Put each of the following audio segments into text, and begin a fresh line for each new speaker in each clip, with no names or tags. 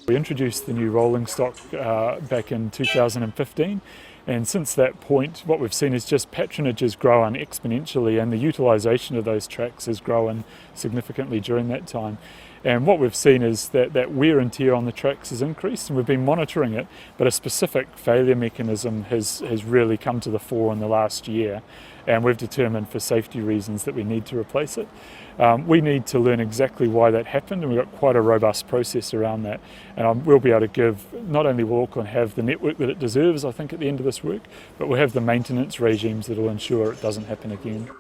We introduced the new rolling stock back in 2015, and since that point what we've seen is just patronage has grown exponentially, and the utilisation of those tracks has grown significantly during that time. And what we've seen is that wear and tear on the tracks has increased, and we've been monitoring it, but a specific failure mechanism has really come to the fore in the last year, and we've determined for safety reasons that we need to replace it. We need to learn exactly why that happened, and we've got quite a robust process around that, and we'll be able to give, not only will Auckland have the network that it deserves, I think, at the end of this work, but we'll have the maintenance regimes that will ensure it doesn't happen again.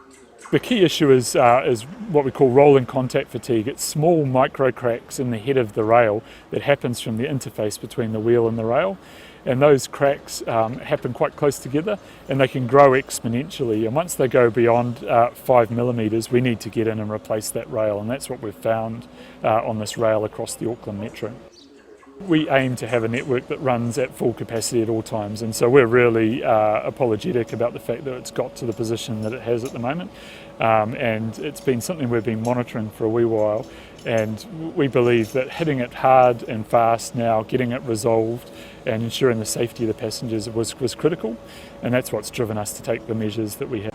The key issue is what we call rolling contact fatigue. It's small micro cracks in the head of the rail that happens from the interface between the wheel and the rail, and those cracks happen quite close together, and they can grow exponentially, and once they go beyond 5 millimetres we need to get in and replace that rail, and that's what we've found on this rail across the Auckland Metro. We aim to have a network that runs at full capacity at all times, and so we're really apologetic about the fact that it's got to the position that it has at the moment, and it's been something we've been monitoring for a wee while, and we believe that hitting it hard and fast now, getting it resolved and ensuring the safety of the passengers was critical, and that's what's driven us to take the measures that we have.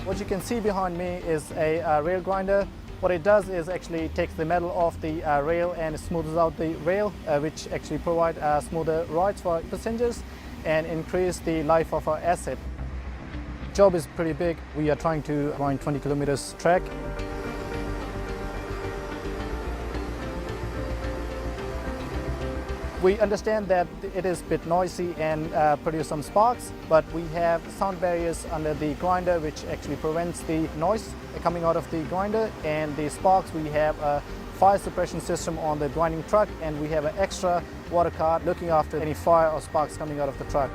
What you can see behind me is a rail grinder. What it does is actually takes the metal off the rail and smooths out the rail, which actually provide smoother rides for passengers and increase the life of our asset. Job is pretty big. We are trying to wind 20 kilometers track. We understand that it is a bit noisy and produce some sparks, but we have sound barriers under the grinder which actually prevents the noise coming out of the grinder, and the sparks, we have a fire suppression system on the grinding truck, and we have an extra water card looking after any fire or sparks coming out of the truck.